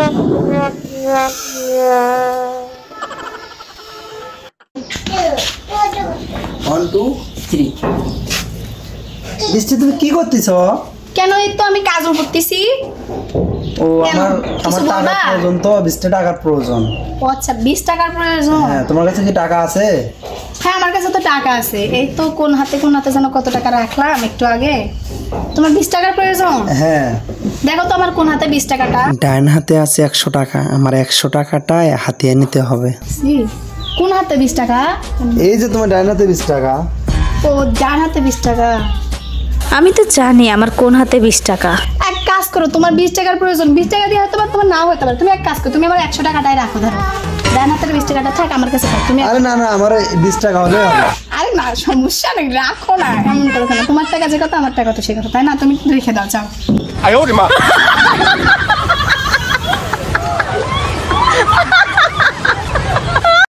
1 2 3 বৃষ্টি তুমি কি করতেছ? কেন? এই তো আমি কাজও করতেছি। ও আমার টাকার প্রয়োজন, তো 20 টাকার প্রয়োজন। ও আচ্ছা, 20 টাকার প্রয়োজন। হ্যাঁ, তোমার কাছে কি টাকা আছে? হ্যাঁ, আমার কাছে তো টাকা আছে। এই তো কোন হাতে যেন কত টাকা রাখলাম একটু আগে। তোমার 20 টাকার প্রয়োজন? হ্যাঁ। দেখো তো আমার কোন হাতে 20 টাকাটা। ডান হাতে আছে 100 টাকা, আমার 100 টাকাটা হাতিয়ে নিতে হবে। কোন হাতে 20 টাকা? এই যে তোমার ডান হাতে 20 টাকা। ও, ডান হাতে 20 টাকা। আমি তো জানি আমার কোন হাতে 20 টাকা। এক কাজ করো, তোমার 20 টাকার প্রয়োজন, 20 টাকা দিয়ে হয়তো তোমার নাও হতে পারে। তুমি এক কাজ করো, তুমি আমার 100 টাকাটাই রাখো। ধরো ডান হাতের 20 টাকাটা থাক আমার কাছে থাক। তুমি আরে না না, আমার 20 টাকা হলে হবে। আরে না, সমস্যা নেই, রাখো না। এমন করো কেন? তোমার টাকা যে কত, আমার টাকা তো সে কত, তাই না? তুমি রেখে দাও, যাও।